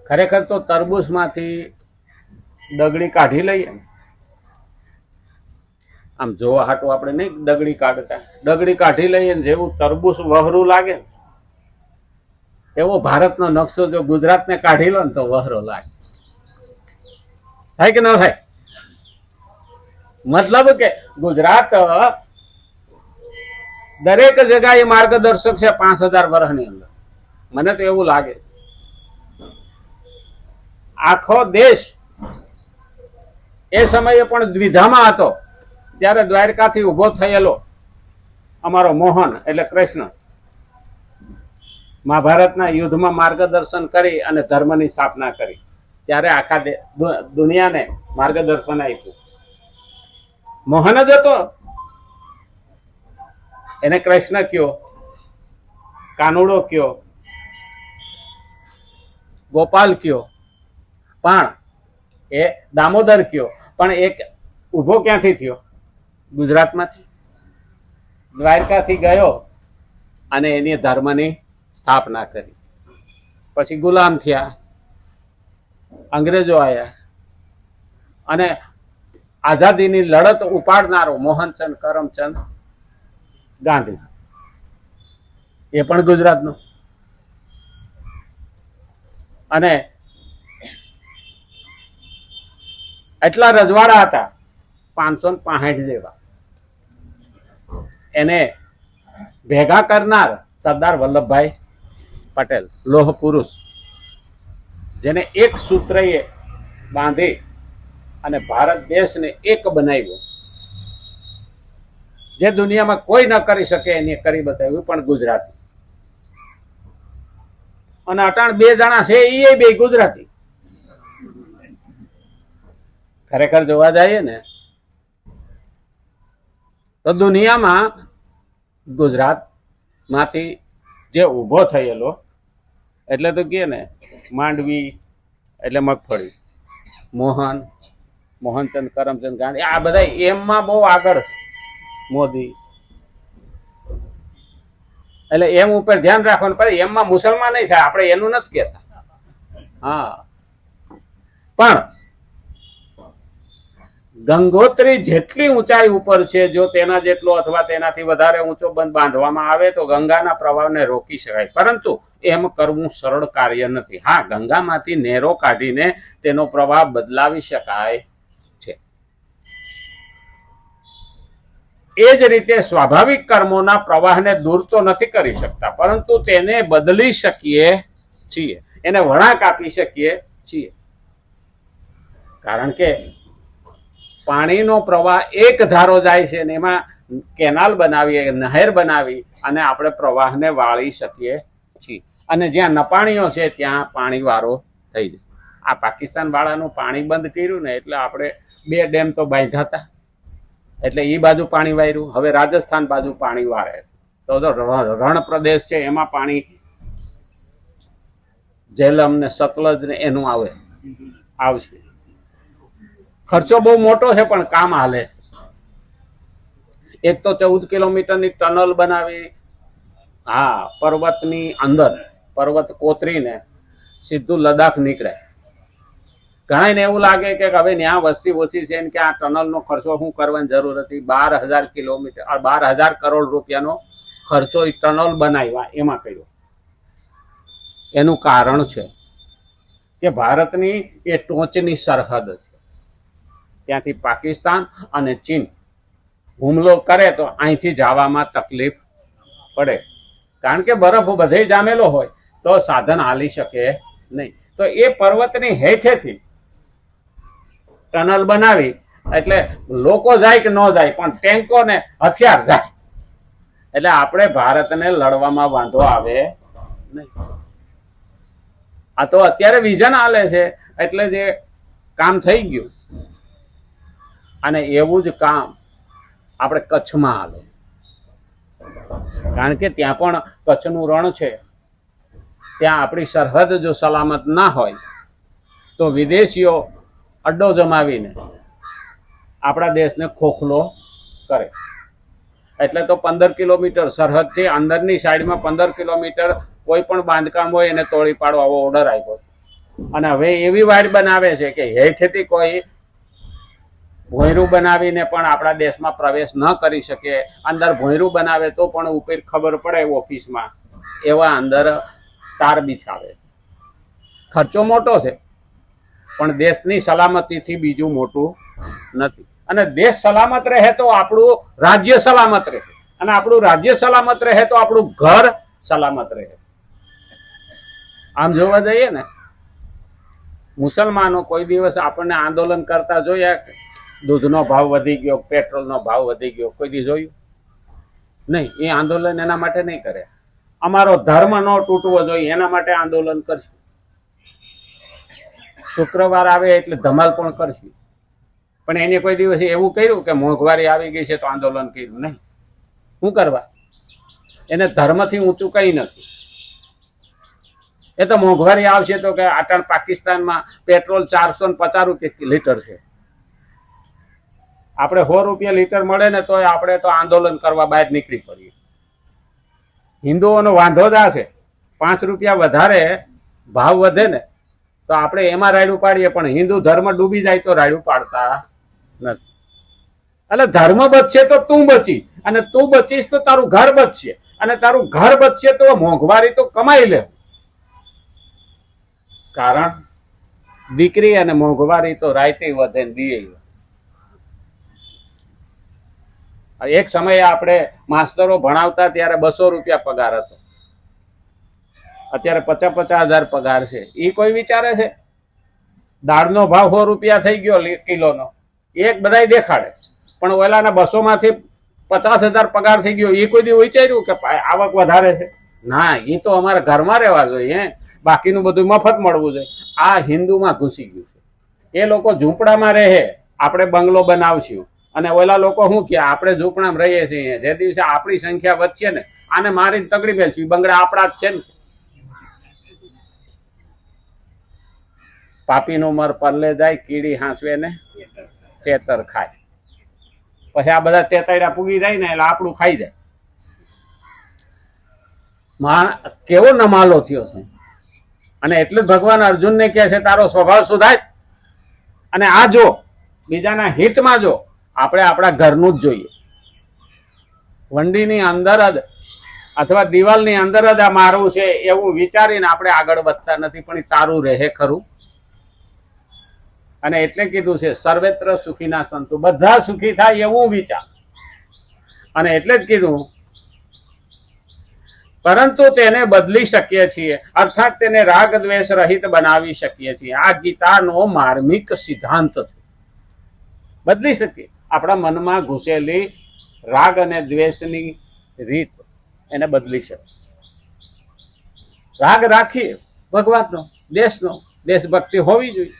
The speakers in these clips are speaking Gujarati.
ખરેખર તો તરબૂચમાંથી દગડી કાઢી લઈએ. આમ જોવા હાટું આપણે નહીં દગડી કાઢતા, દગડી કાઢી લઈએ ને જેવું તરબૂચ વહરું લાગે એવો ભારતનો નકશો જો ગુજરાતને કાઢી લો ને તો વહરો લાગે. થાય કે ન થાય? મતલબ કે ગુજરાત દરેક જગ્યાએ માર્ગદર્શક છે 5000 વર્ષની અંદર. મને તો એવું લાગે આખો દેશ એ સમયે પણ દ્વિધામાં હતો ત્યારે દ્વારકાથી ઉભો થયેલો અમારો મોહન એટલે કૃષ્ણ મહાભારતના યુદ્ધમાં માર્ગદર્શન કરી અને ધર્મની સ્થાપના કરી ત્યારે આખા દુનિયાને માર્ગદર્શન આપ્યું. મોહન જ હતો. એને કૃષ્ણ કયો, કાનુડો કયો, ગોપાલ કયો, પણ એ દામોદર કયો, પણ એક ઉભો ક્યાંથી થયો? ગુજરાતમાંથી. દ્વારકાથી ગયો અને એની ધર્મની સ્થાપના કરી. પછી ગુલામ થયા, અંગ્રેજો આવ્યા અને આઝાદીની લડત ઉપાડનારો મોહનચંદ કરમચંદ ગાંધી એ પણ ગુજરાતનો. અને એટલા રજવાડા હતા 565 જેવા. એને ભેગા કરનાર સરદાર વલ્લભભાઈ પટેલ, લોહ પુરુષ, જેને એક સૂત્રએ બાંધી અને ભારત દેશને એક બનાવ્યો. જે દુનિયામાં કોઈ ન કરી શકે એને કરી બતાવ્યું, પણ ગુજરાતી. અને અટાણ 2 જણા છે એ 2 ગુજરાતી. ખરેખર જોવા જઈએ ને તો દુનિયામાં ગુજરાત માંથી જે ઉભો થયેલો એટલે તો કે ને માંડવી એટલે મગફળી, મોહનચંદ કરમચંદ ગાંધી, આ બધા એમમાં બહુ આગળ. મોદી એટલે એમ ઉપર ધ્યાન રાખવાનું. પછી એમમાં મુસલમાન નહીં થાય, આપણે એનું નથી કહેતા. હા, પણ ગંગોત્રી જેટલી ઊંચાઈ ઉપર છે, જો તેના જેટલો અથવા તેનાથી વધારે ઊંચો બંધ બાંધવામાં આવે તો ગંગાના પ્રવાહને રોકી શકાય, પરંતુ એમ કરવું સરળ કાર્ય નથી. હા, ગંગામાંથી નહેરો કાઢીને તેનો પ્રવાહ બદલાવી શકાય છે. એ જ રીતે સ્વાભાવિક કર્મોના પ્રવાહને દૂર તો નથી કરી શકતા, પરંતુ તેને બદલી શકીએ છીએ, એને વળાંક આપી શકીએ છીએ. કારણ કે પાણીનો પ્રવાહ એક ધારો જાય છે ને એમાં કેનાલ બનાવી, નહેર બનાવી અને આપણે પ્રવાહને વાળી શકીએ છીએ. અને જ્યાં નપાણીઓ છે ત્યાં પાણી વાળો થઈ જાય. આ પાકિસ્તાન વાળાનું પાણી બંધ કર્યું ને એટલે આપણે 2 ડેમ તો બાંધ્યા હતા, એટલે એ બાજુ પાણી વાર્યું. હવે રાજસ્થાન બાજુ પાણી વારે તો રણ પ્રદેશ છે એમાં પાણી ઝેલમ ને સતલજ ને એનું આવશે. ખર્ચો બહુ મોટો છે પણ કામ હાલે. એક તો 14 કિલોમીટરની ટનલ બનાવી, હા, પર્વતની અંદર પર્વત કોતરીને સીધું લદ્દાખ નીકળે. ઘણાને એવું લાગે કે હવે ત્યાં વસ્તી ઓછી છે કે આ ટનલનો ખર્ચો શું કરવાની જરૂર હતી. 12,000 કિલોમીટર 12,000 કરોડ રૂપિયાનો ખર્ચો એ ટનલ બનાવ્યા એમાં કર્યો. એનું કારણ છે કે ભારતની એ ટોચની સરહદ છે. ત્યાંથી પાકિસ્તાન અને ચીન હુમલો કરે તો અહીંથી જવામાં તકલીફ પડે, કારણ કે બરફ બધે જામેલો હોય તો સાધન હાલી શકે નહીં. તો એ પર્વતની હેઠેથી ટનલ બનાવી એટલે લોકો જાય કે ન જાય પણ ટેન્કો ને હથિયાર જાય, એટલે આપણે ભારતને લડવામાં વાંધો આવે નહીં. આ તો અત્યારે વિઝન હાલે છે એટલે જે કામ થઈ ગયું. અને એવું જ કામ આપણે કચ્છમાં હાલે છે, કારણ કે ત્યાં પણ કચ્છનું રણ છે. ત્યાં આપણી સરહદ જો સલામત ના હોય તો વિદેશીઓ અડ્ડો જમાવીને આપણા દેશને ખોખલો કરે. એટલે તો 15 કિલોમીટર સરહદથી અંદરની સાઈડમાં 15 કિલોમીટર કોઈ પણ બાંધકામ હોય એને તોડી પાડવા આવો ઓર્ડર આપ્યો. અને હવે એવી વાડ બનાવે છે કે હેઠથી કોઈ ભોંયરું બનાવીને પણ આપણા દેશમાં પ્રવેશ ન કરી શકે. અંદર ભોંયરું બનાવે તો પણ ઉપર ખબર પડે ઓફિસમાં, એવા અંદર તાર બિછાવે. ખર્ચો મોટો છે, પણ દેશની સલામતીથી બીજું મોટું નથી. અને દેશ સલામત રહે તો આપણું રાજ્ય સલામત રહે, અને આપણું રાજ્ય સલામત રહે તો આપણું ઘર સલામત રહે. આમ જોવા જઈએ ને, મુસલમાનો કોઈ દિવસ આપણને આંદોલન કરતા જોયા? દૂધનો ભાવ વધી ગયો, પેટ્રોલનો ભાવ વધી ગયો, કોઈ દી જોયું નહીં. એ આંદોલન એના માટે નહીં કરે. અમારો ધર્મ ન તૂટવો જોઈએ એના માટે આંદોલન કરશું. શુક્રવાર આવે એટલે ધમાલ પણ કરશું. પણ એને કોઈ દિવસ એવું કર્યું કે મોંઘવારી આવી ગઈ છે તો આંદોલન કર્યું? નહીં. શું કરવા? એને ધર્મથી ઊંચું કંઈ નથી. એ તો મોંઘવારી આવશે તો કે આટણ પાકિસ્તાનમાં પેટ્રોલ 450 રૂપિયા લીટર છે, આપણે 100 રૂપિયા લીટર મળે ને તો આપણે તો આંદોલન કરવા બહાર નીકળી પડીએ. હિન્દુઓનો વાંધો જ આ છે, 5 રૂપિયા વધારે ભાવ વધે ને તો આપણે એમાં રાયડું પાડીએ, પણ હિન્દુ ધર્મ ડૂબી જાય તો રાયડું પાડતા નથી. એટલે ધર્મ બચશે તો તું બચી, અને તું બચીશ તો તારું ઘર બચશે, અને તારું ઘર બચશે તો મોંઘવારી તો કમાઈ લે. કારણ દીકરી અને મોંઘવારી તો રાયતે વધે ને દીએ. એક સમયે આપણે માસ્તરો ભણાવતા ત્યારે 200 રૂપિયા પગાર હતો, અત્યારે 50,000 પગાર છે. એ કોઈ વિચારે છે? દાળનો ભાવ 100 રૂપિયા થઈ ગયો કિલોનો, એક બધાય દેખાડે, પણ ઓલાના 200 માંથી 50,000 પગાર થઈ ગયો. એ કોઈ દી વિચાર્યું કે આવક વધારે છે? ના, એ તો અમારા ઘરમાં રહેવા જોઈએ, બાકીનું બધું મફત મળવું જોઈએ. આ હિન્દુમાં ઘૂસી ગયું છે. એ લોકો ઝૂંપડામાં રહે, આપણે બંગલો બનાવશું, અને ઓલા લોકો શું કે આપણે ઝૂંપડામાં રહીએ છીએ. જે દિવસે આપણી સંખ્યા વધશે ને, આને મારીને તગડી મેલશું. બંગડા આપણા જ છે ને. પાપીનું મર પરલે જાય, કીડી હાંસવે ને તેતર ખાય. પછી આ બધા તેતરડા પૂગી જાય ને એટલે આપણું ખાઈ જાય. કેવો નમાલો થયો છે. અને એટલે જ ભગવાન અર્જુનને કહે છે તારો સ્વભાવ સુધાર, અને આ જો બીજાના હિતમાં જો. આપણે આપણા ઘરનું જ જોઈએ. વંડીની અંદર જ અથવા દિવાલની અંદર જ આ મારું છે એવું વિચારીને આપણે આગળ વધતા નથી. પણ એ તારું રહે ખરું. અને એટલે કીધું છે સર્વત્ર સુખીના સંતુ, બધા સુખી થાય એવું વિચાર. અને એટલે જ કીધું પરંતુ તેને બદલી શકીએ છીએ, અર્થાત તેને રાગ દ્વેષ રહિત બનાવી શકીએ છીએ. આ ગીતાનો માર્મિક સિદ્ધાંત છે. બદલી શકીએ આપણા મનમાં ઘૂસેલી રાગ અને દ્વેષની રીત, એને બદલી શકીએ. રાગ રાખીએ ભગવાનનો, દેશનો, દેશભક્તિ હોવી જોઈએ.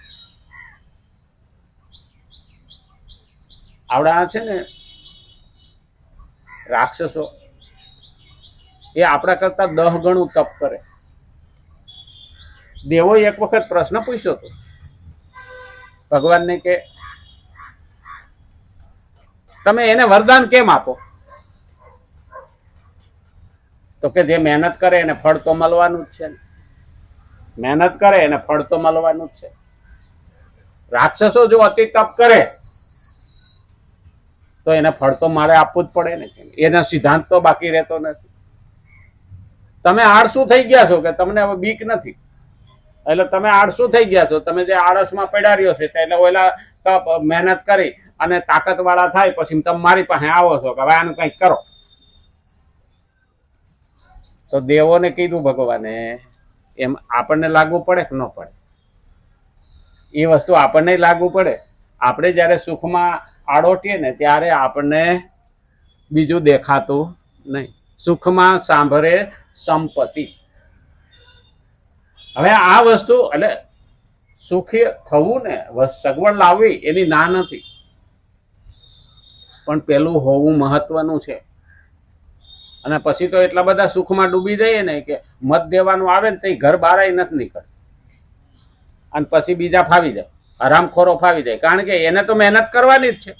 આવડા છે ને રાક્ષસો, એ આપણા કરતા 10 ગણું તપ કરે. દેવો એક વખત પ્રશ્ન પૂછ્યો હતો ભગવાનને કે તમે એને વરદાન કેમ આપો? તો કે જે મહેનત કરે એને ફળ તો મળવાનું જ છે. મહેનત કરે એને ફળ તો મળવાનું જ છે. રાક્ષસો જો અતિ તપ કરે તો એને ફળ તો મારે આપવું જ પડે ને. એના સિદ્ધાંત તો બાકી રહેતો નથી. તમે આળસુ થઈ ગયા છો કે તમને હવે બીક નથી, એટલે તમે આળસુ થઈ ગયા છો. તમે જે આળસમાં પડ્યા રહ્યો છે એટલે ઓલા તપ મહેનત કરી અને તાકાત વાળા થાય પછી તમે મારી પાસે આવો છો કે હવે આનું કંઈક કરો. તો દેવોને કીધું ભગવાને, એમ આપણને લાગુ પડે કે ન પડે? એ વસ્તુ આપણને લાગુ પડે. આપણે જયારે સુખમાં આડોટીએ ને ત્યારે આપણને બીજું દેખાતું નહીં. સુખમાં સાંભળે સંપત્તિ. હવે આ વસ્તુ એટલે સુખી થવું ને, સગવડ લાવવી એની ના નથી, પણ પેલું હોવું મહત્વનું છે. અને પછી તો એટલા બધા સુખમાં ડૂબી જઈએ ને કે મત દેવાનું આવે ને તો ઘર બહાર નથી નીકળે, અને પછી બીજા ફાવી જાય, હરામખોરો ફાવી જાય. કારણ કે એને તો મહેનત કરવાની જ છે.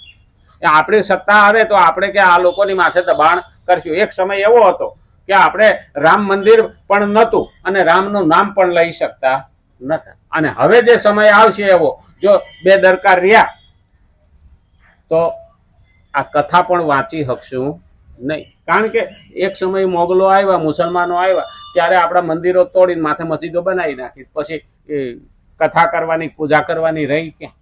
આપણી સત્તા આવે તો આપણે કે આ લોકોની માથે દબાણ કરશું. એક સમય એવો હતો કે આપણે રામ મંદિર પણ નહોતું અને રામનું નામ પણ લઈ શકતા ન થાય. અને હવે જે સમય આવશે એવો જો બેદરકાર રહ્યા તો આ કથા પણ વાંચી શકશું નહીં. કારણ કે એક સમય મોગલો આવ્યા, મુસલમાનો આવ્યા, ત્યારે આપણા મંદિરો તોડીને માથે મસ્જિદો બનાવી નાખી. પછી એ કથા કરવાની, પૂજા કરવાની રહી ક્યાં?